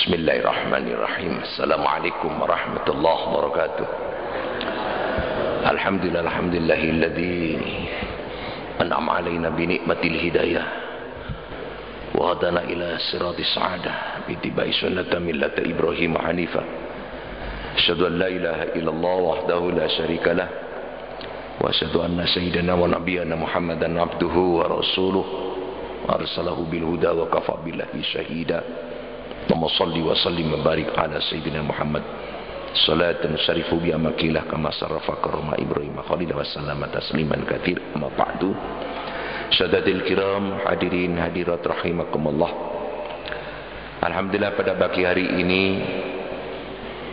Bismillahirrahmanirrahim. Assalamualaikum warahmatullahi wabarakatuh. Alhamdulillahilladzi an'ama alaina bi ni'matil hidayah wa hadana ila siratis sa'adah bi ittiba'i sunnati millati Ibrahim hanifan. Asyhadu an la ilaha illallah wahdahu la syarikalah wa asyhadu anna sayyidana wa nabiyyana Muhammadan abduhu wa rasuluh arsalahu bil huda wa kafa billahi syahida. Allahumma salli wa sallim wa barik ala sayyidina Muhammad salatan syarifu bi amakilah kama sarrafa karma Ibrahim khalilah wa sallama tasliman katsir. Amma ba'du. Saadatil kiram, hadirin hadirat rahimakumullah. Alhamdulillah, pada pagi hari ini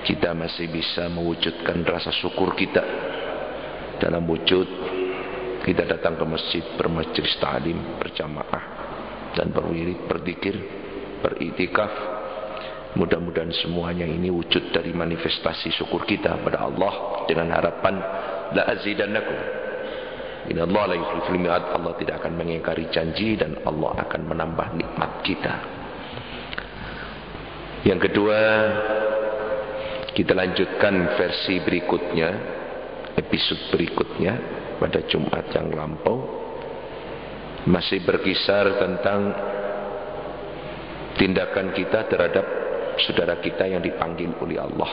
kita masih bisa mewujudkan rasa syukur kita dalam wujud kita datang ke masjid, bermajelis ta'lim, berjamaah dan berwirid, berzikir, beriktikaf. Mudah-mudahan semuanya ini wujud dari manifestasi syukur kita pada Allah dengan harapan la azidannakum. Innallaha la yukhliful mi'ad. Allah tidak akan mengingkari janji dan Allah akan menambah nikmat kita. Yang kedua, kita lanjutkan versi berikutnya, episode berikutnya pada Jumat yang lampau, masih berkisar tentang tindakan kita terhadap saudara kita yang dipanggil oleh Allah.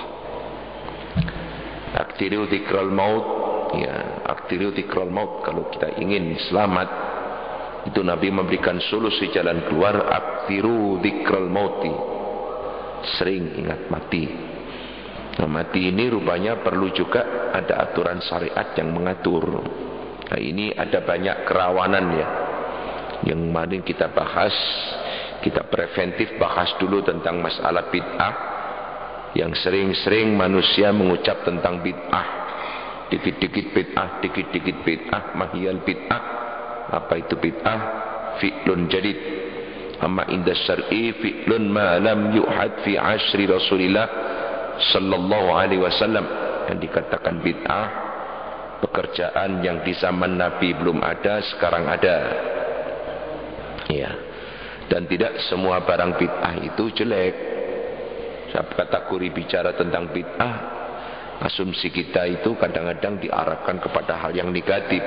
Aktiru dzikral maut, ya, aktiru dzikral maut. Kalau kita ingin selamat, itu Nabi memberikan solusi jalan keluar. Aktiru dzikral mauti, sering ingat mati. Nah, mati ini rupanya perlu juga ada aturan syariat yang mengatur. Nah, ini ada banyak kerawanan ya, yang kemarin kita bahas. Kita preventif bahas dulu tentang masalah bid'ah, yang sering-sering manusia mengucap tentang bid'ah. Dikit-dikit bid'ah, dikit-dikit bid'ah, mahiyal bid'ah. Apa itu bid'ah? Fi'lun jadid. Amma inda syar'i fi'lun ma lam yu'had fi ashri Rasulillah sallallahu alaihi wasallam. Yang dikatakan bid'ah, pekerjaan yang di zaman Nabi belum ada, sekarang ada. Ya. Dan tidak semua barang bid'ah itu jelek. Kategori bicara tentang bid'ah, asumsi kita itu kadang-kadang diarahkan kepada hal yang negatif.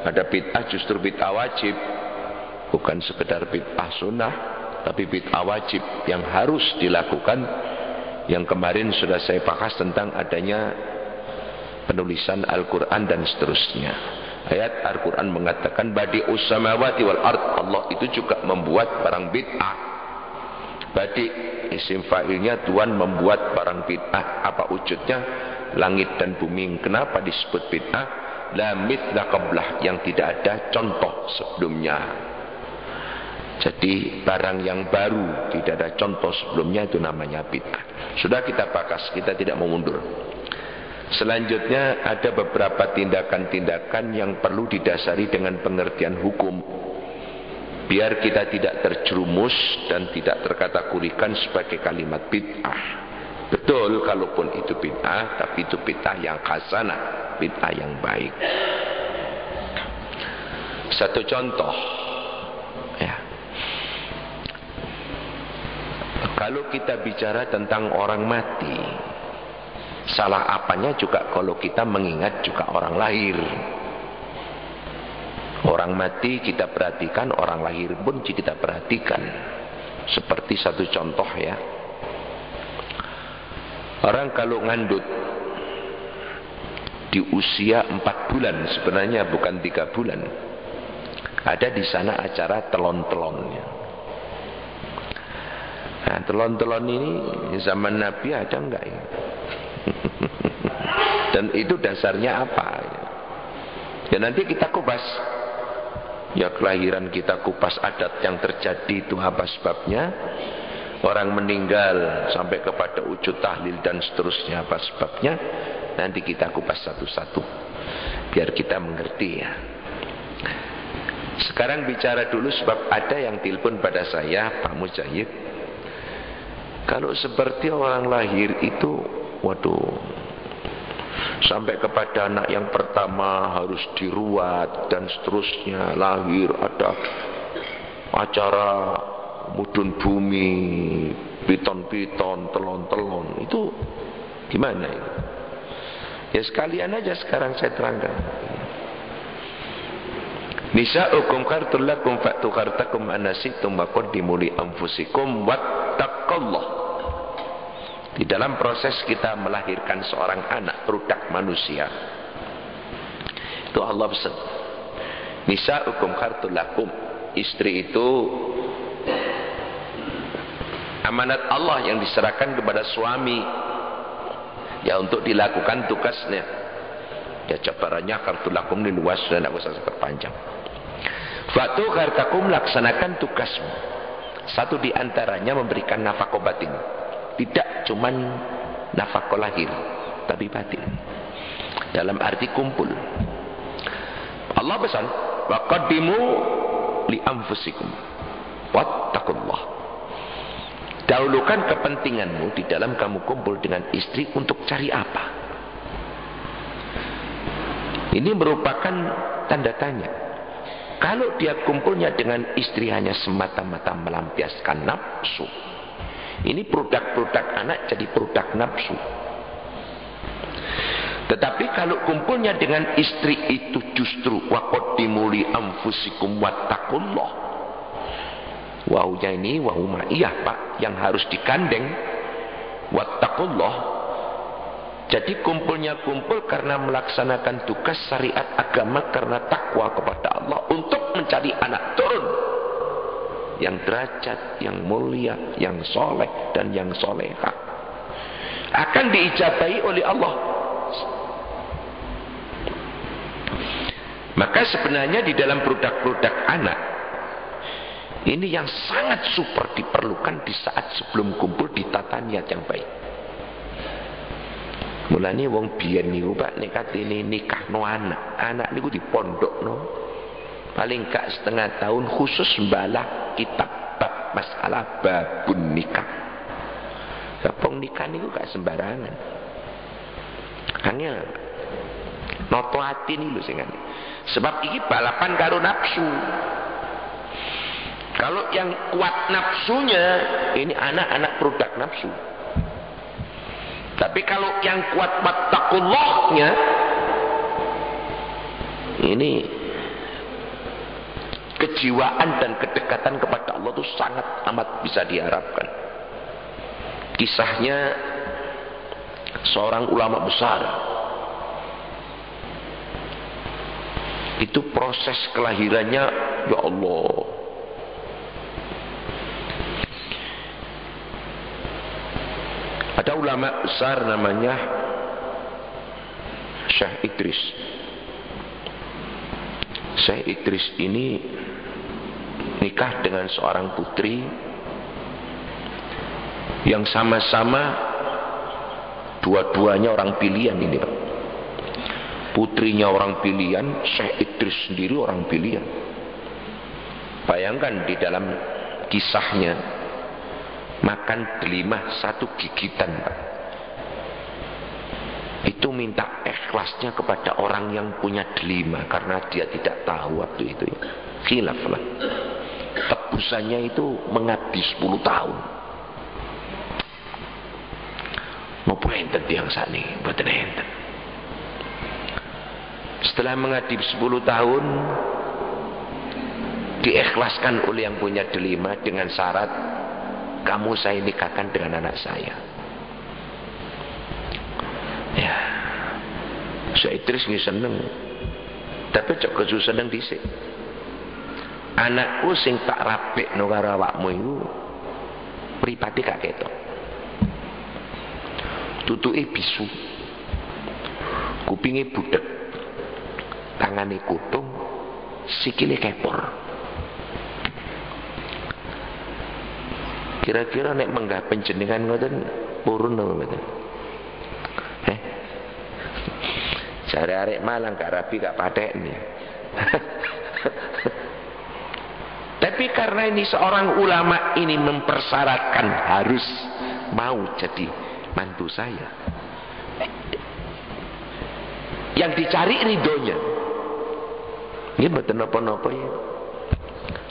Ada bid'ah justru bid'ah wajib, bukan sekedar bid'ah sunnah, tapi bid'ah wajib yang harus dilakukan. Yang kemarin sudah saya bahas tentang adanya penulisan Al-Quran dan seterusnya. Ayat Al-Quran mengatakan badi'us samawati wal ard. Allah itu juga membuat barang bid'ah. Badi' isim fa'ilnya, Tuhan membuat barang bid'ah. Apa wujudnya? Langit dan bumi. Kenapa disebut bid'ah? La mithla qablah, yang tidak ada contoh sebelumnya. Jadi barang yang baru, tidak ada contoh sebelumnya, itu namanya bid'ah. Sudah kita bahas, kita tidak mau mundur. Selanjutnya ada beberapa tindakan-tindakan yang perlu didasari dengan pengertian hukum, biar kita tidak terjerumus dan tidak terkategorikan sebagai kalimat bid'ah. Betul, kalaupun itu bid'ah, tapi itu bid'ah yang hasanah, bid'ah yang baik. Satu contoh ya, kalau kita bicara tentang orang mati, salah apanya juga kalau kita mengingat juga orang lahir. Orang mati kita perhatikan, orang lahir pun kita perhatikan. Seperti satu contoh ya, orang kalau ngandut di usia 4 bulan, sebenarnya bukan 3 bulan, ada di sana acara telon-telonnya. Nah, telon-telon ini zaman Nabi ada enggak ya? Dan itu dasarnya apa? Ya nanti kita kupas. Ya kelahiran kita kupas, adat yang terjadi itu apa sebabnya? Orang meninggal sampai kepada wujud tahlil dan seterusnya apa sebabnya? Nanti kita kupas satu-satu biar kita mengerti ya. Sekarang bicara dulu, sebab ada yang telepon pada saya, Pak Mujahid, kalau seperti orang lahir itu, waduh, sampai kepada anak yang pertama harus diruat dan seterusnya, lahir ada acara mudun bumi, piton-piton, telon-telon, itu gimana itu? Ya sekalian aja sekarang saya terangkan. Nisa'ukum khartul lakum fa'tu khartakum anasitum wa qaddimu li anfusikum wattaqullah. Di dalam proses kita melahirkan seorang anak produk manusia, itu Allah pesan, nisa'ukum khartul lakum, istri itu amanat Allah yang diserahkan kepada suami, ya untuk dilakukan tugasnya. Ya jabarannya khartul lakum ini luas dan aku usah perpanjang. Fatu khartakum, laksanakan tugasmu. Satu di antaranya memberikan nafkah batin. Tidak cuman nafkah lahir, tapi batin. Dalam arti kumpul. Allah pesan, wa qaddimu li anfusikum wattaqullah. Dahulukan kepentinganmu di dalam kamu kumpul dengan istri untuk cari apa? Ini merupakan tanda tanya. Kalau dia kumpulnya dengan istri hanya semata-mata melampiaskan nafsu, ini produk-produk anak jadi produk nafsu. Tetapi kalau kumpulnya dengan istri itu justru wa qaddimu li anfusikum wattaqullah. Wawunya ini wawu ma'iyah Pak, yang harus digandeng. Wattaqullah. Jadi kumpulnya kumpul karena melaksanakan tugas syariat agama, karena takwa kepada Allah untuk mencari anak turun yang derajat, yang mulia, yang soleh dan yang soleha, akan diijabahi oleh Allah. Maka sebenarnya di dalam produk-produk anak ini yang sangat super diperlukan di saat sebelum kumpul ditata niat yang baik. Mulane wong biyen niku Pak nek katene nikah no anak niku dipondokno paling gak setengah tahun khusus mbalah kitab bab masalah babun nikah. Sapong nikah niku gak sembarangan. Angel noto ati niku lho sing ngene. Sebab iki balapan karo nafsu. Kalau yang kuat nafsunya ini anak-anak produk nafsu. Tapi kalau yang kuat wattaqullahnya ini kejiwaan dan kedekatan kepada Allah itu sangat amat bisa diharapkan. Kisahnya seorang ulama besar, itu proses kelahirannya ya Allah, ada ulama besar namanya Syekh Idris. Syekh Idris ini nikah dengan seorang putri yang sama-sama dua-duanya orang pilihan ini Pak. Putrinya orang pilihan, Syekh Idris sendiri orang pilihan. Bayangkan di dalam kisahnya, makan delima satu gigitan Pak, itu minta ikhlasnya kepada orang yang punya delima, karena dia tidak tahu waktu itu khilaf lah. Tebusannya itu mengabdi 10 tahun. Ngopo enten tiyang sakniki mboten enten. Setelah mengabdi 10 tahun diikhlaskan oleh yang punya delima dengan syarat, kamu saya nikahkan dengan anak saya. Ya, saya Idris nggih seneng. Tapi cok kesu seneng dhisik. Anakku sing tak rapekno karo awakmu iku pripate gak ketok. Tutuke bisu. Kupinge budek. Tangane kutung, sikile kepor. Kira-kira nek menggah panjenengan ngoten purun napa mboten? Jare arek Malang gak rapi gak patekne. Tapi karena ini seorang ulama ini mempersyaratkan harus mau jadi mantu saya. Yang dicari ridhonya. Nggih mboten napa-napa ya.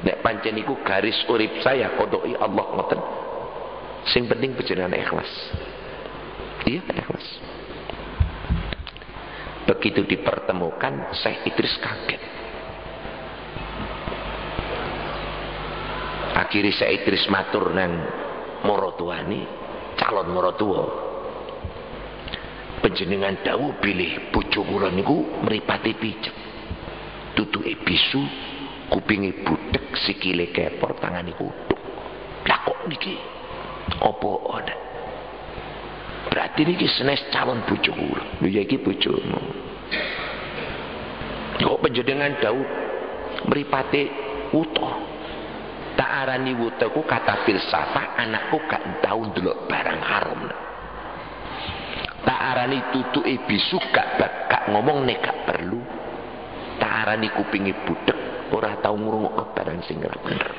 Nek pancen iku garis urip saya kodoi Allah ngoten. Sing penting panjenengan ikhlas. Iya, ikhlas. Begitu dipertemukan, Syekh Idris kaget. Akhirnya Syekh Idris matur nang morotuani, calon morotua. Panjenengan dawuh bilih bojo kula niku mripate picek. Tutuke bisu, kupinge budhek, sikile kepor, tangane kutuk. Lah kok niki apa ana? Berarti niki senes calon bojo kula. Lho ya iki bojomu. Kok panjenengan dawuh mripate wuta. Tak arani wuta ku kata filsafah, anakku gak tau ndelok barang haram. Tak arani tutuke bisu gak ngomong nek gak perlu. Tak arani kupinge budhek ora tau ngrungokno barang sing ora bener.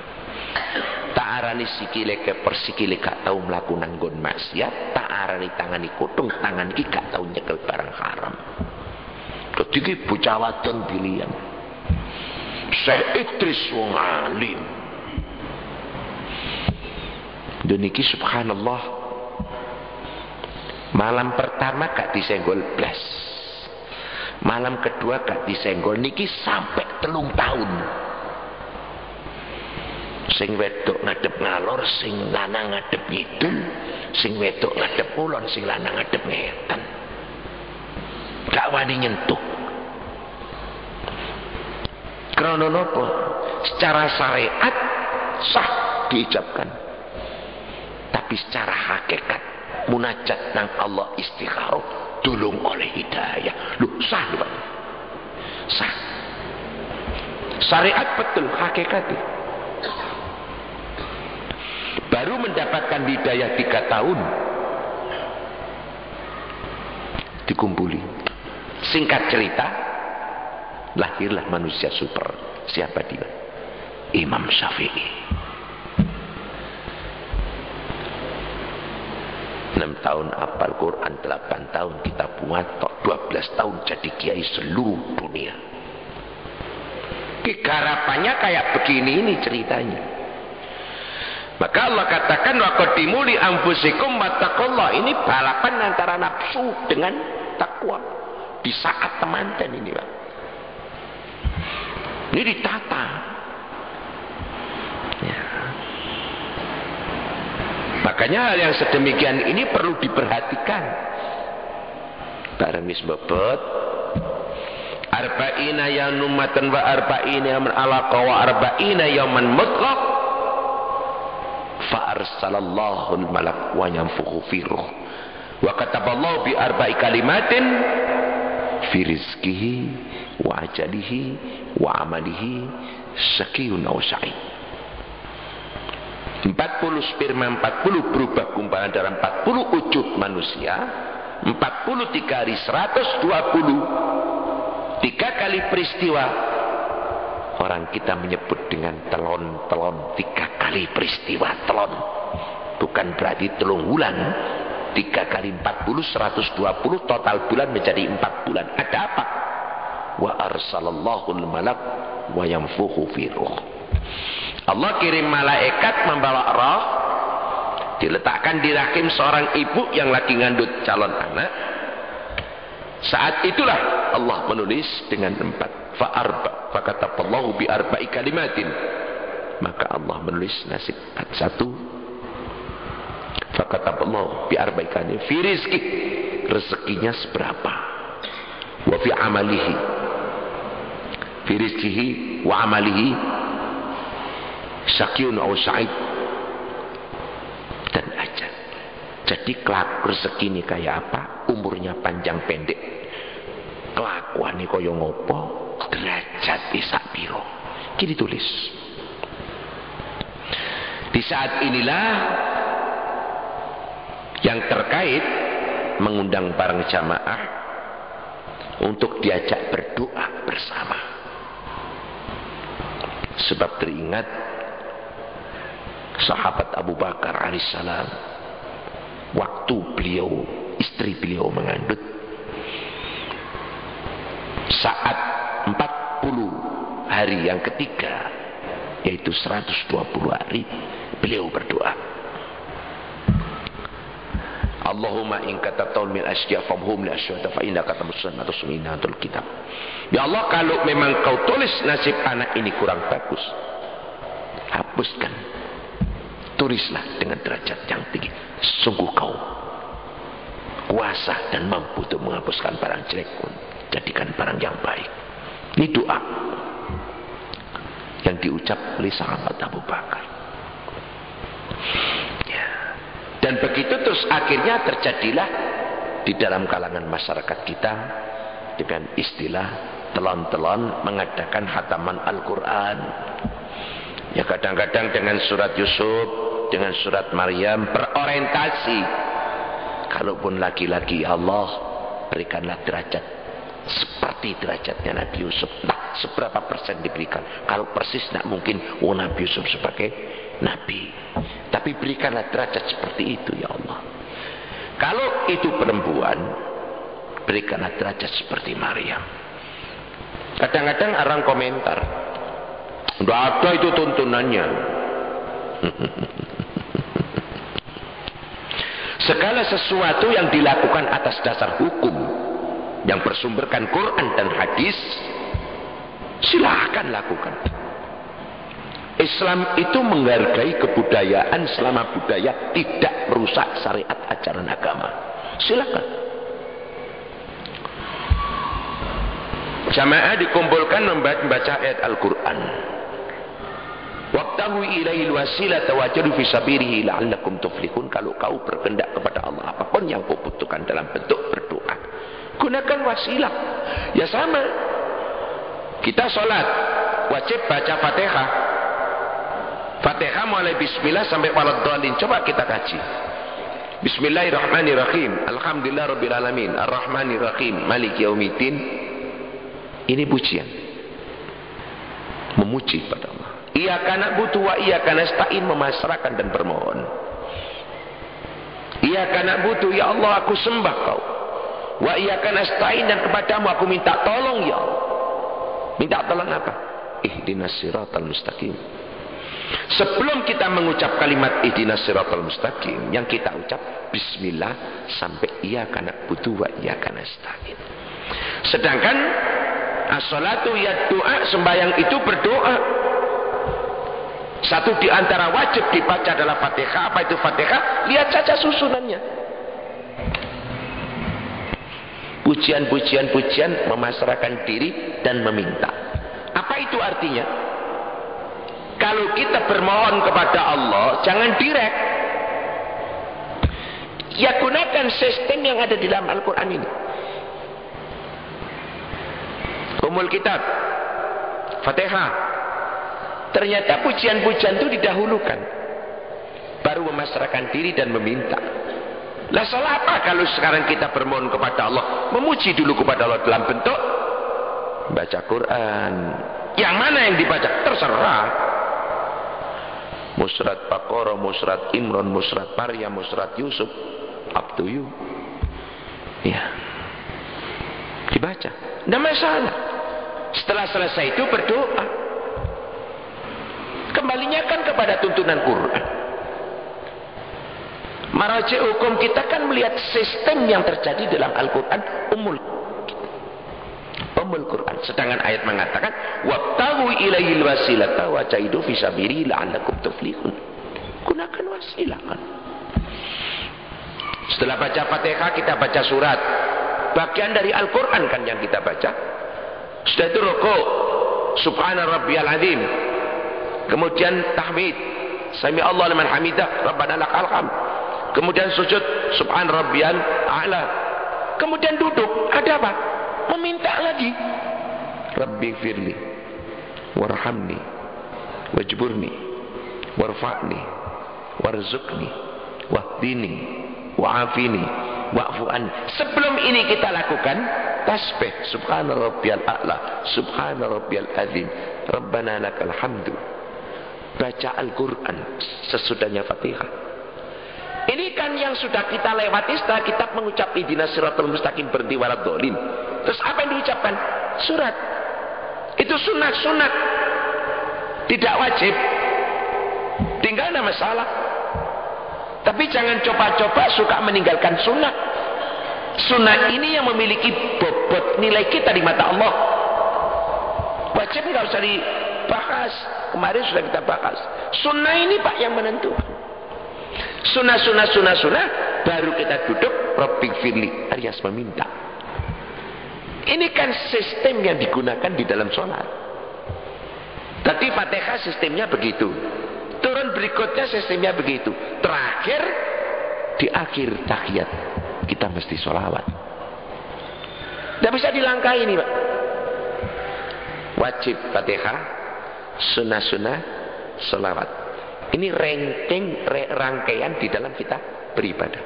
Tak arani sikile keper, sikile gak tau mlaku nang nggon maksiat. Tak arani tangani kutung, tangan iki gak tau nyekel barang haram. Dadi iki bocah wadon pilihan. Syekh Idris wong alim. Dan iki subhanallah, malam pertama gak disenggol blas, malam kedua gak disenggol, niki sampai 3 tahun. Sing wedok ngadep ngalor, sing lanang ngadep ngidul, sing wedok ngadep kulon, sing lanang ngadep ngetan. Gak wani nyentuh. Karena apa? Secara syariat sah diijabkan. Tapi secara hakikat munajat nang Allah istikharah tulung oleh hidayah. Loh sah lho Pak. Sah. Syariat betul hakikatnya. Baru mendapatkan hidayah 3 tahun dikumpuli. Singkat cerita, lahirlah manusia super. Siapa dia? Imam Syafi'i. 6 tahun hafal Quran, 8 tahun kita muwatta, 12 tahun jadi kiai seluruh dunia. Garapannya kayak begini ini ceritanya. Maka Allah katakan wa qaddimu li anfusikum wattaqullah. Ini balapan antara nafsu dengan takwa di saat temanten ini Pak. Ini ditata. Ya. Makanya hal yang sedemikian ini perlu diperhatikan. Bareng wis bobot arba'ina yaumatan wa arba'ina yauman alaqa wa arba'ina yauman mutlaq fa arsalallahu al-malak wa yanfukhu fi ruh wa kataballahu bi arba'i kalimatin fi rizqihi wa ajalihi wa amalihi syaqiyun aw sa'id. 40 sperma, 40 berubah gumpalan darah, 40 wujud manusia, 40 3 hari 120, 3 kali peristiwa. Orang kita menyebut dengan telon-telon, 3 kali peristiwa telon. Bukan berarti telung bulan. 3 kali 40 120, total bulan menjadi 4 bulan. Ada apa? Wa arsalallahu al-malak wa yanfukhu fi ruh. Allah kirim malaikat membawa roh, diletakkan di rahim seorang ibu yang lagi ngandut calon anak. Saat itulah Allah menulis dengan 4 fa'arba fakataballahu bi arba'i kalimatin. Maka Allah menulis nasib 1 fakataballahu bi arba'i kalimatin fi rizki, rezekinya seberapa, wa fi amalihi, fi rizkihi wa amalihi syaqiyun aw sa'id, dan ajal. Jadi kelak rezeki ini kayak apa, umurnya panjang pendek, kelakuan ini kaya ngopo, derajat isak piro, ini ditulis. Di saat inilah yang terkait mengundang bareng jamaah untuk diajak berdoa bersama. Sebab teringat sahabat Abu Bakar alaihissalam, waktu beliau, istri beliau mengandung, saat 40 hari yang ketiga yaitu 120 hari beliau berdoa. Allahumma in katabtahu min asya fabhum li asyhada fa innaka tamussan atau suminatul kitab. Ya Allah, kalau memang kau tulis nasib anak ini kurang bagus, hapuskan, tulislah dengan derajat yang tinggi. Sungguh kau kuasa dan mampu untuk menghapuskan barang jelek pun jadikan barang yang baik. Ini doa yang diucap oleh sahabat Abu Bakar. Ya. Dan begitu terus akhirnya terjadilah di dalam kalangan masyarakat kita dengan istilah telon-telon mengadakan khataman Al-Quran. Ya, kadang-kadang dengan surat Yusuf, dengan surat Maryam berorientasi. Kalaupun laki-laki, Allah berikanlah derajat seperti derajatnya Nabi Yusuf. Nah, seberapa persen diberikan? Kalau persis tidak mungkin Nabi Yusuf sebagai Nabi, tapi berikanlah derajat seperti itu ya Allah. Kalau itu perempuan, berikanlah derajat seperti Maryam. Kadang-kadang orang komentar, udah ada itu tuntunannya. Segala sesuatu yang dilakukan atas dasar hukum yang bersumberkan Quran dan hadis, silahkan lakukan. Islam itu menghargai kebudayaan selama budaya tidak merusak syariat ajaran agama. Silakan. Jamaah dikumpulkan membaca ayat Al-Quran. Wabtaghu ilaihil wasilata wajadu fi sabilihi la'allakum tuflihun. Kalau kau berkehendak kepada Allah apapun yang kau butuhkan dalam bentuk berdoa, gunakan wasilah. Ya sama. Kita sholat wajib baca Fatihah. Fatihah mulai bismillah sampai waladhdallin. Coba kita kaji. Bismillahirrahmanirrahim. Alhamdulillahirabbil alamin. Arrahmanirrahim. Maliki yaumiddin. Ini pujian. Memuji pada Allah. Iyyaka na'budu wa iyyaka nasta'in, memasrahkan dan bermohon. Iyyaka na'budu, ya Allah aku sembah kau. Wa iyyaka nasta'in, dan kepadamu aku minta tolong ya Allah. Minta tolong apa? Ihdinas siratal mustaqim. Sebelum kita mengucap kalimat ihdinas siratal mustaqim, yang kita ucap bismillah sampai iyyaka na'budu wa iyyaka nasta'in. Sedangkan as-salatu ya doa, sembahyang itu berdoa. Satu di antara wajib dibaca adalah Fatihah. Apa itu Fatihah? Lihat saja susunannya. Pujian-pujian memasrahkan diri dan meminta. Apa itu artinya? Kalau kita bermohon kepada Allah, jangan direct. Ya, gunakan sistem yang ada di dalam Al-Quran ini. Umul Kitab, Fatihah. Ternyata pujian-pujian itu didahulukan, baru memasrahkan diri dan meminta. Lah salah apa kalau sekarang kita bermohon kepada Allah, memuji dulu kepada Allah dalam bentuk baca Quran. Yang mana yang dibaca? Terserah. Musrat Baqarah, Musrat Imran, Musrat Maryam, Musrat Yusuf, up to you. Ya, dibaca, tidak masalah. Setelah selesai itu berdoa. Kembalinya kan kepada tuntunan Quran. Maraji hukum kita kan melihat sistem yang terjadi dalam Al-Quran, Ummul Quran. Sedangkan ayat mengatakan wabtaghu ilaihil wasilata wajahidu fi sabilihi la'allakum tuflihun. Gunakan wasilah kan. Setelah baca Fatihah kita baca surat, bagian dari Al-Quran kan yang kita baca. Setelah itu rukuk, subhana rabbiyal azim. Kemudian tahmid, sami Allah liman hamidah, rabbana lakal hamd. Kemudian sujud, subhan rabbiyal a'la. Kemudian duduk, ada apa? Meminta lagi. Rabbi firli warhamni wajburni warfa'ni warzuqni wahdini wa'afini wa'fu anni. Sebelum ini kita lakukan tasbih, subhana rabbiyal a'la, subhana rabbiyal azim, rabbana lakal hamdu. Baca Al-Quran sesudahnya Fatihah. Ini kan yang sudah kita lewati setelah kita mengucap ihdinas siratal mustaqim berhenti waladhdallin. Terus apa yang diucapkan? Surat. Itu sunat. Tidak wajib. Tinggal ada masalah. Tapi jangan coba-coba suka meninggalkan sunnah. Sunnah ini yang memiliki bobot nilai kita di mata Allah. Wajib nggak usah dibahas. Kemarin sudah kita bahas. Sunnah ini Pak yang menentukan. Sunnah, baru kita duduk Rabbi firli alias meminta. Ini kan sistem yang digunakan di dalam sholat. Tadi Fatihah sistemnya begitu. Turun berikutnya sistemnya begitu. Terakhir di akhir tahiyat kita mesti sholawat. Tidak bisa dilangkai ini Pak. Wajib Fatihah, sunnah, sholawat. Ini rangkaian di dalam kita beribadah.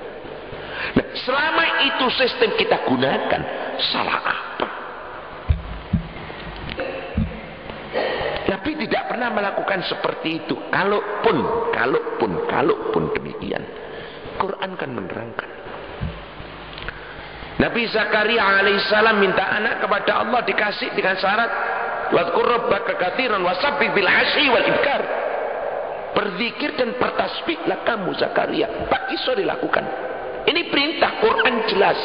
Nah, selama itu sistem kita gunakan, salah apa? Nabi tidak pernah melakukan seperti itu. Kalaupun demikian, Quran kan menerangkan. Nabi Zakaria alaihissalam minta anak kepada Allah, dikasih dengan syarat wadhkur rabbaka katsiran wasabbih bil asyi wal ibkar. Berzikir dan bertasbihlah kamu Zakaria. Pagi sore lakukan. Ini perintah Quran jelas.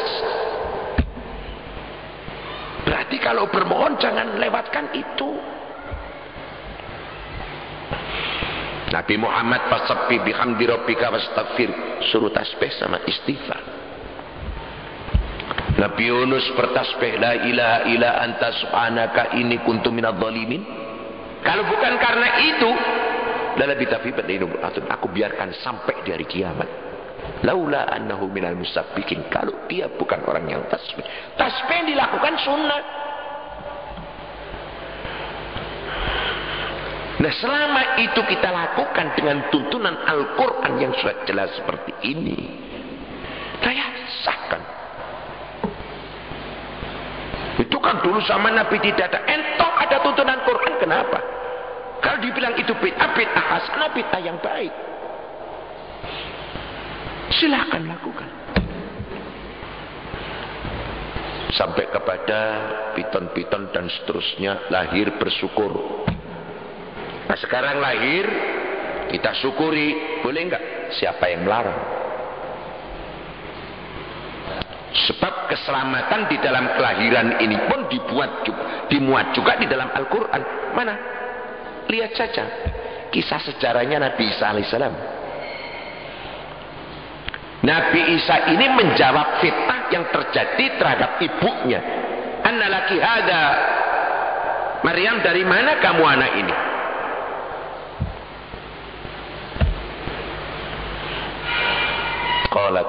Berarti kalau bermohon jangan lewatkan itu. Nabi Muhammad fasabbih bihamdi rabbika wastaghfir, suruh tasbih sama istighfar. Nabi Yunus bertasbih la ilaha illa anta subhanaka inni kuntu minadh dhalimin. Kalau bukan karena itu, aku biarkan sampai di hari kiamat. Laula annahu minal musabbikin. Kalau dia bukan orang yang tasbih. Tasbih yang dilakukan sunnah. Nah, selama itu kita lakukan dengan tuntunan Al-Quran yang sudah jelas seperti ini, saya sahkan. Itu kan dulu sama Nabi tidak ada. Entong ada tuntunan Quran, kenapa? Kalau dibilang itu bid'ah hasanah, bid'ah yang baik, silakan lakukan. Sampai kepada piton-piton dan seterusnya lahir bersyukur. Nah, sekarang lahir kita syukuri, boleh enggak? Siapa yang melarang? Sebab keselamatan di dalam kelahiran ini pun dimuat juga di dalam Al-Quran. Mana? Lihat saja kisah sejarahnya Nabi Isa alaihissalam. Nabi Isa ini menjawab fitnah yang terjadi terhadap ibunya. Anna laki hada, Maryam, dari mana kamu anak ini? Qalat,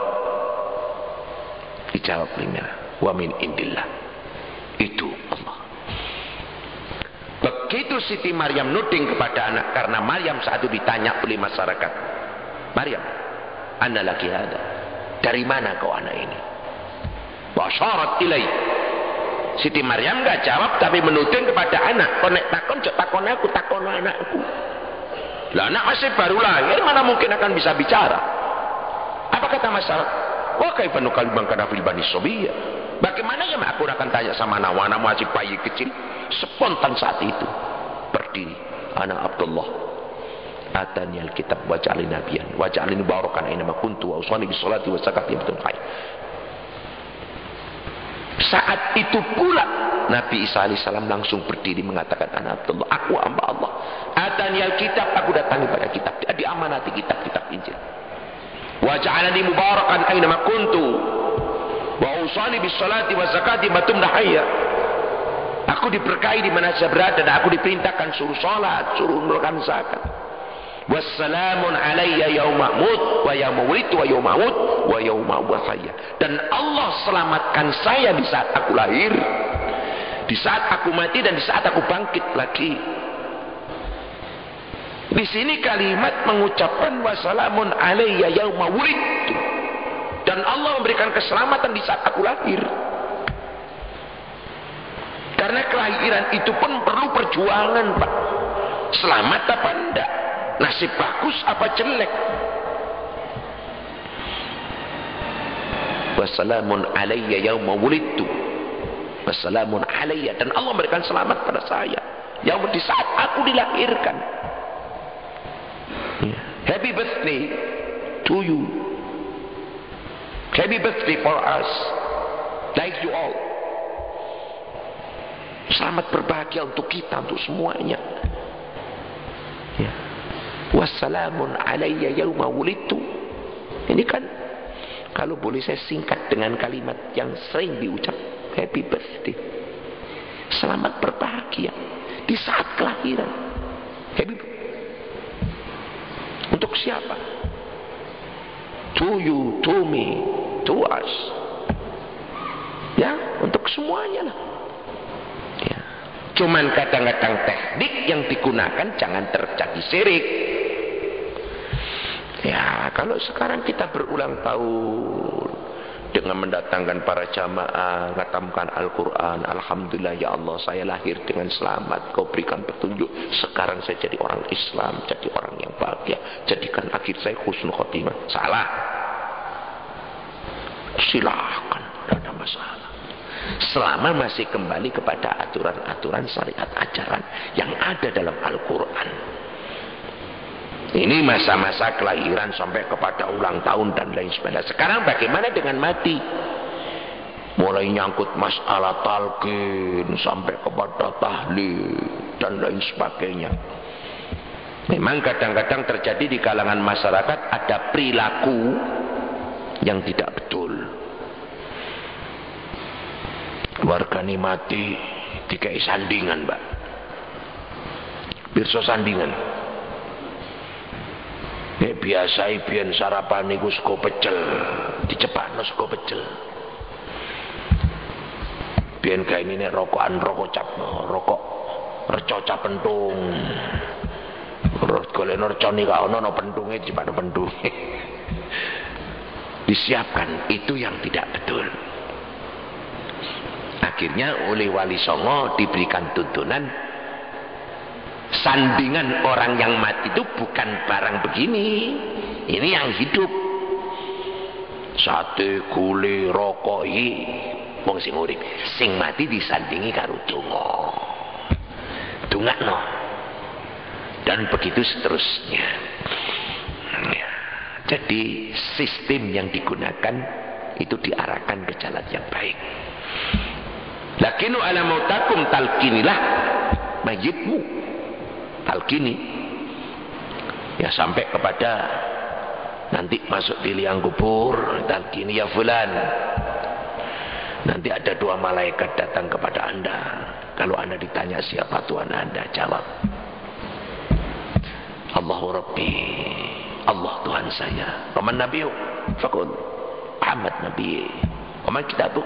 dijawab lima, wa min indillah, itu Allah. Begitu Siti Maryam nuding kepada anak, karena Maryam saat itu ditanya oleh masyarakat, Maryam, anna laki hada, dari mana kau anak ini? Wa syarat ilai. Siti Maryam enggak jawab, tapi menuding kepada anak. Konek takon aku, takon anakku. Lah anak masih baru lahir, mana mungkin akan bisa bicara? Apa kata masyarakat? Wa kaifa nukallimu kana fil bani sabiyya? Bagaimana ya aku akan tanya sama anak masih bayi kecil? Spontan saat itu berdiri, ana Abdullah, atani alkitab wa ja'alni nabiyyan wa ja'alni mubarakan aina ma kuntu wa usani bis salati wa zakati wa khair. Saat itu pula Nabi Isa alaihissalam langsung berdiri mengatakan, ana Abdullah, aku hamba Allah. Atani alkitab, aku datangi pada kitab, diamanati kitab-kitab Injil. Wa ja'alni mubarakan aina ma kuntu wa usani bis salati wa zakati wa hayya. Aku diberkahi di mana saya berada, dan aku diperintahkan suruh salat, suruh menunaikan zakat. Wassalamun alayya yauma mut wa yauma wulidtu wa yauma mut wa yauma ub'atsu. Dan Allah selamatkan saya di saat aku lahir, di saat aku mati, dan di saat aku bangkit lagi. Di sini kalimat mengucapkan wassalamun alayya yauma wulidtu, dan Allah memberikan keselamatan di saat aku lahir. Karena kelahiran itu pun perlu perjuangan, Pak. Selamat apa enggak? Nasib bagus apa jelek? Wassalamun alayya yauma wulidtu. Wassalamun alayya, dan Allah memberikan selamat pada saya yang di saat aku dilahirkan. Happy birthday to you. Happy birthday for us. Like you all. Selamat berbahagia untuk kita, untuk semuanya. Ya. Wassalamun alayya yawma wulidtu. Ini kan kalau boleh saya singkat dengan kalimat yang sering diucap, happy birthday. Selamat berbahagia di saat kelahiran. Happy birthday. Untuk siapa? To you, to me, to us. Ya, untuk semuanya lah. Ya. Cuman kadang-kadang teknik yang digunakan jangan terjadi syirik. Ya, kalau sekarang kita berulang tahun dengan mendatangkan para jamaah, ngatamkan Al-Quran, alhamdulillah ya Allah, saya lahir dengan selamat, kau berikan petunjuk, sekarang saya jadi orang Islam, jadi orang yang bahagia, jadikan akhir saya husnul khotimah. Salah. Silahkan, tidak ada masalah, selama masih kembali kepada aturan-aturan syariat ajaran yang ada dalam Al-Quran. Ini masa-masa kelahiran sampai kepada ulang tahun dan lain sebagainya. Sekarang bagaimana dengan mati? Mulai nyangkut masalah talqin sampai kepada tahlil dan lain sebagainya. Memang kadang-kadang terjadi di kalangan masyarakat ada perilaku yang tidak betul. Keluarga ini mati dikai sandingan, Mbak. Pirsa sandingan. Biasa biyen sarapan niku sego pecel, dicepakno sego pecel. Biyen kae ini rokokan rokok capno, rokok reca cap pentung. Terus golekno recane ka ono pentunge dicepakno pentunge. Disiapkan, itu yang tidak betul. Akhirnya oleh Wali Songo diberikan tuntunan, sandingan orang yang mati itu bukan barang begini, ini yang hidup. Sate, gule, rokok iki wong sing urip, sing mati disandingi karo donga. Dongakno. Dan begitu seterusnya. Ya. Jadi sistem yang digunakan itu diarahkan ke jalan yang baik. Lakinu ala mautakum, talkinilah mayitmu. Talqini ya sampai kepada nanti masuk di liang kubur, talqini ya fulan. Nanti ada 2 malaikat datang kepada Anda. Kalau Anda ditanya siapa Tuhan Anda, jawab Allahu Rabbi, Allah Tuhan saya. Waman nabiyyu faqul Muhammad Nabi. Waman kitabu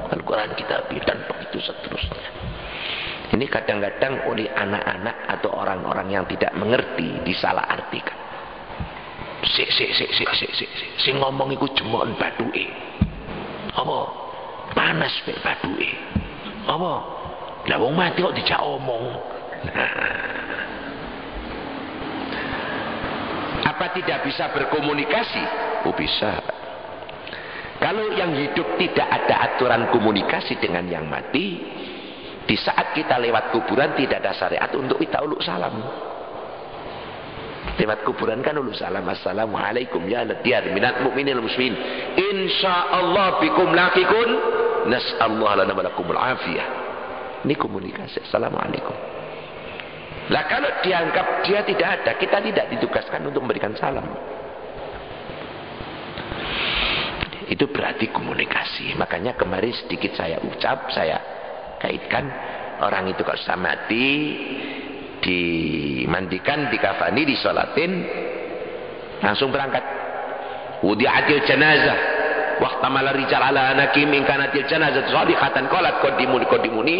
Al-Quran kitabi, dan begitu seterusnya. Ini kadang-kadang oleh anak-anak atau orang-orang yang tidak mengerti disalah artikan. Si ngomong iku jemon baduke. Apa? Panas mek baduke. Apa? Lah wong mati kok dijak omong. Apa tidak bisa berkomunikasi? Oh bisa. Kalau yang hidup tidak ada aturan komunikasi dengan yang mati, di saat kita lewat kuburan tidak ada syariat untuk kita uluk salam. Lewat kuburan kan uluk salam, assalamualaikum ya ladiyar minat mu'minil muslimin, insyaallah bikum laqiqun, nas'allahu lana wa lakumul afiyah. Ini komunikasi, assalamualaikum. Lah kalau dianggap dia tidak ada, kita tidak ditugaskan untuk memberikan salam. Itu berarti komunikasi. Makanya kemarin sedikit saya ucap, saya kaitkan, orang itu kalau sudah mati dimandikan, dikafani, disolatin, langsung berangkat. Wudi'atil janazah waqtamala rijal ala anakim in kanatil janazah salihatan qalat qadimuni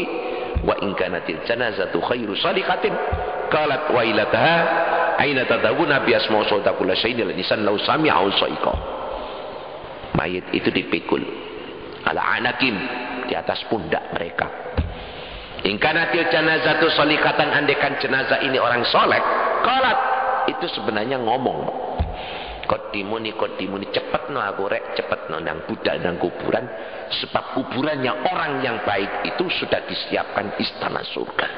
wa in kanatil janazatu khairu salihatin qalat wa ilataha aina tadawuna bi asma sauta kullu syai'in lisan law sami'u saiqa. Mayit itu dipikul ala anakim, di atas pundak mereka. Ingkanatil janazatu salikatan, andekan jenazah ini orang soleh, qalat, itu sebenarnya ngomong, kodimuni cepet no aku rek, cepet no nang budak nang kuburan, sebab kuburannya orang yang baik itu sudah disiapkan istana surga.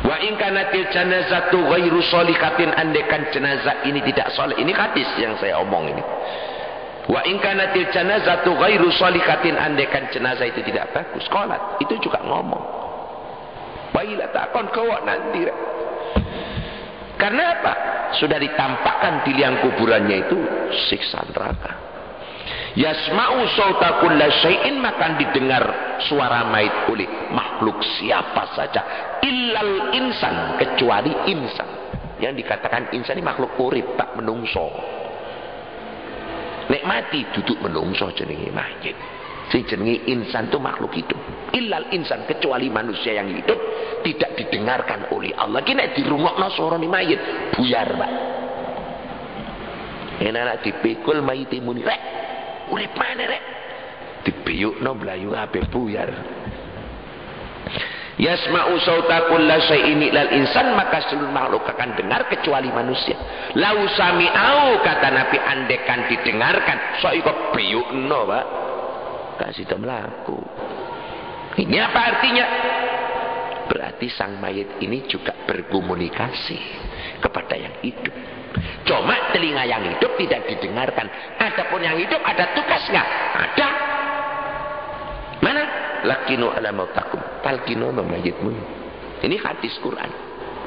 Wa Wa in kanatil janazatu ghairu sholihatin, andekan jenazah ini tidak soleh. Ini hadis yang saya omong ini. Wa in kanatil janazatu ghairu sholihatin, andekan jenazah itu tidak bagus, qalat, itu juga ngomong. Baiklah takon kau nanti. Karena apa? Sudah ditampakkan di liang kuburannya itu siksa neraka. Yasma'u sauta kulla syai'in, maka didengar suara mayit oleh makhluk siapa saja, illal insan, kecuali insan. Yang dikatakan insan ini makhluk urip, tak menungso. Nek mati duduk menungso jenenge mayit. Sing jenenge insan itu makhluk hidup. Illal insan, kecuali manusia yang hidup tidak didengarkan oleh Allah. Ki nek dirungokno suarane mayit buyar, Pak. Enak dipikul mayit muni rek. Urip mana rek? Dibiyukno mlayu kabeh buyar. Yasma'u sauta kulla syai'in illal insan, maka seluruh makhluk akan dengar kecuali manusia. Lau sami'au, kata Nabi, andekan didengarkan, so iko biyukno, Pak. Kasih itu melaku. Ini apa artinya? Berarti sang mayit ini juga berkomunikasi kepada yang hidup. Cuma telinga yang hidup tidak didengarkan. Adapun yang hidup ada tugas nggak? Ada. Mana? Lakinu ala mautakum, talkinu mayitmu. Ini hadis Quran.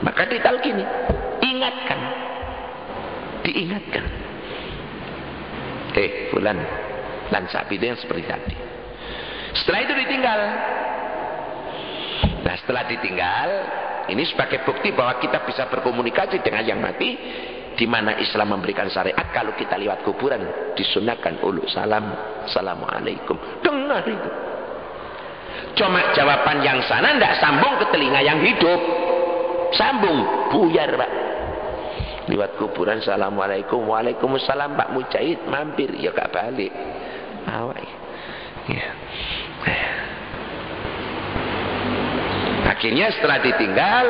Maka ditalkini, ingatkan, diingatkan. Fulan, sapi itu yang seperti tadi. Setelah itu ditinggal. Nah, setelah ditinggal, ini sebagai bukti bahwa kita bisa berkomunikasi dengan yang mati. Di mana Islam memberikan syariat, kalau kita lewat kuburan disunahkan ulu salam, assalamualaikum. Dengar itu. Cuma jawaban yang sana tidak sambung ke telinga yang hidup. Sambung, buyar, Pak. Lewat kuburan, assalamualaikum, waalaikumsalam, Pak Mujahid, mampir, ya gak balik. Awai. Ya. Akhirnya setelah ditinggal,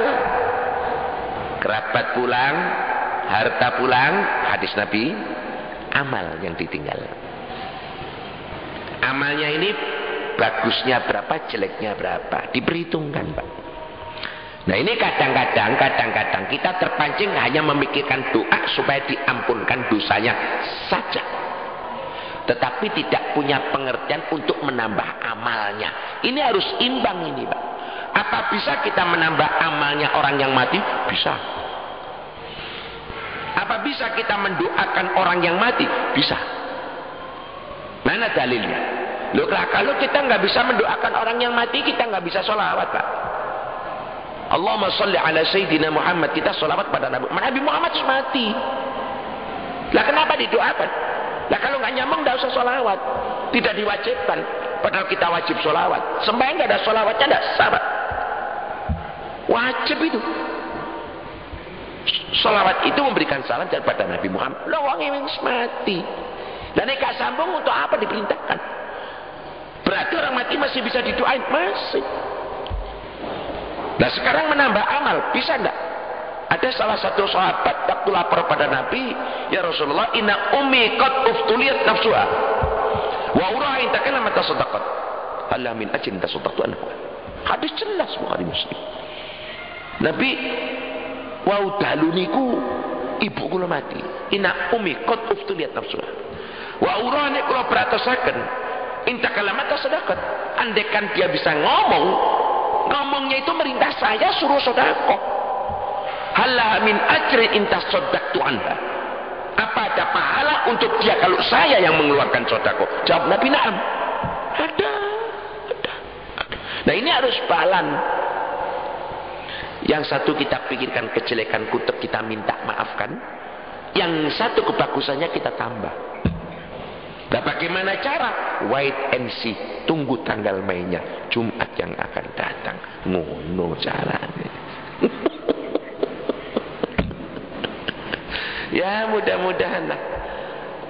kerabat pulang, harta pulang, hadis Nabi, amal yang ditinggal. Amalnya ini bagusnya berapa, jeleknya berapa, diperhitungkan, Pak. Nah, ini kadang-kadang kita terpancing hanya memikirkan doa supaya diampunkan dosanya saja, tetapi tidak punya pengertian untuk menambah amalnya. Ini harus imbang ini, Pak. Apa bisa kita menambah amalnya orang yang mati? Bisa. Apa bisa kita mendoakan orang yang mati? Bisa. Mana dalilnya? Loh, kalau kita nggak bisa mendoakan orang yang mati, kita nggak bisa sholawat, Pak. Allahumma sholli ala Sayyidina Muhammad, kita sholawat pada Nabi Muhammad mati. Lah kenapa didoakan? Lah kalau nggak nyambung nggak usah sholawat. Tidak diwajibkan. Padahal kita wajib sholawat. Sembahyang nggak ada sholawatnya, nggak sah, Pak. Wajib itu. Sholawat itu memberikan salam daripada Nabi Muhammad. Lah wong yang mati. Dan ini gak sambung, untuk apa diperintahkan? Berarti orang mati masih bisa didoain? Masih. Nah sekarang menambah amal, bisa enggak? Ada salah satu sahabat waktu lapor pada Nabi, ya Rasulullah, inna ummi qad uftuliyat nafsuha wa urahin takana mata sadaqat halla min ajrin tasaddaqtu anhu. Hadis jelas Bukhari Muslim. Nabi, wau daluniku ibu kula mati, inna ummi qad uftuliyat nafsuha wa urahin kula beratosaken intakala mata sadaqat. Andekan dia bisa ngomongnya itu merintah saya suruh sedekah. Halla min ajri intas soddaqtu anha. Apa ada pahala untuk dia kalau saya yang mengeluarkan sedekah? Jawab Nabi, na'am. Ada. Nah ini harus balan. Yang satu kita pikirkan kejelekan kutuk, kita minta maafkan. Yang satu kebagusannya kita tambah. Nah bagaimana cara? Wait and see. Tunggu tanggal mainnya Jumat yang akan datang. Ngono caranya. Ya mudah-mudahan lah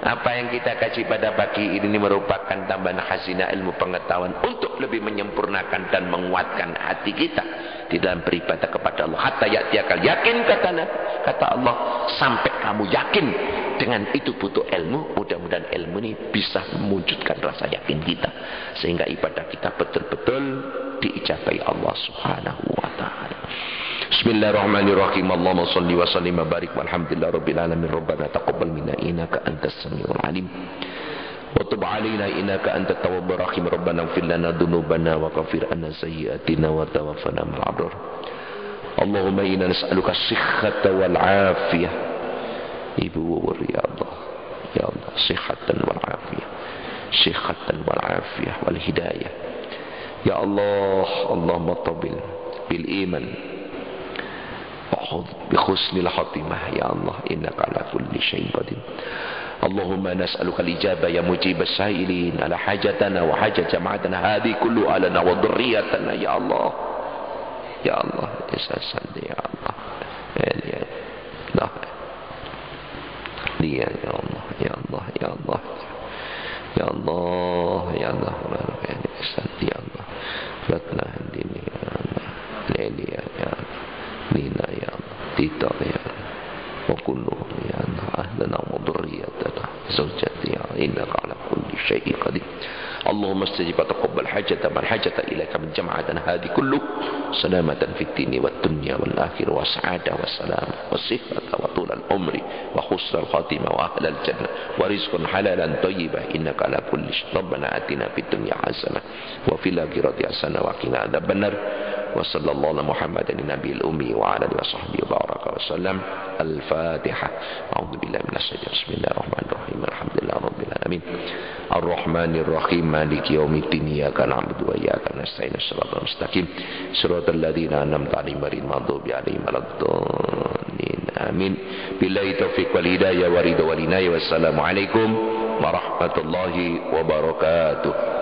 apa yang kita kaji pada pagi ini merupakan tambahan khazanah ilmu pengetahuan untuk lebih menyempurnakan dan menguatkan hati kita di dalam beribadah kepada Allah. Hatta ya'tiyakal yakin, kata Allah, sampai kamu yakin. Dengan itu butuh ilmu. Mudah-mudahan ilmu ini bisa mewujudkan rasa yakin kita sehingga ibadah kita betul-betul diijabai Allah Subhanahu wa ta'ala. Bismillahirrahmanirrahim. Allahumma salli wa sallim wa barik walhamdulillah rabbil alamin. Rabbana taqabbal minna innaka antas samiul alim. Wa tub alaina innaka antat tawwabur rahim. Rabbana ighfir lana dhunubana wa kaffir anna sayyi'atina wa tawaffana ma'al abrar. Allahumma inna nas'aluka as-sihhata wal 'afiyah. Ibu ya Allah. Ya Allah, sihhatan wal 'afiyah. Sihhatan wal 'afiyah wal hidayah. Ya Allah, Allahumma tabil bil iman. بحسن الخاتمة يا الله إنك على كل شيء قدير. اللهم نسألك الإجابة يا مجيب السائلين على حاجتنا وحاجة جماعتنا هذه كلها لنا وذريتنا يا الله يا الله يا الله يا الله يا الله يا الله يا الله يا الله يا الله فتنا هديني يا الله ليلي يا الله لينا يا الله تيتا يا الله وكلهم يا الله أهلنا وذريتنا زوجتي يا إنك على كل شيء قدير. اللهم استجب وتقبل حاجة من حاجة إليك من جماعتنا هذه كله سلامة في الدين والدنيا والآخرة وسعادة والسلام والصحة وطول العمر وحسن الخاتمة وأهل الجنة ورزق حلالا طيبا إنك على كل شيء. ربنا آتنا في الدنيا حسنة وفي الآخرة حسنة وقنا عذاب النار. وصلى الله على محمد النبي الأمي وعلى آله وصحبه وبارك وسلم. الفاتحة. أعوذ بالله من الشيطان. بسم الله الرحمن الرحيم. الحمد لله رب العالمين الرحمن الرحيم مالك يوم الدين إياك نعبد وإياك نستعين الصراط المستقيم صراط الذين أنعمت عليهم غير المغضوب عليهم ولا الضالين آمين. بالله التوفيق والهداية والرضا والعناية والسلام عليكم ورحمة الله وبركاته.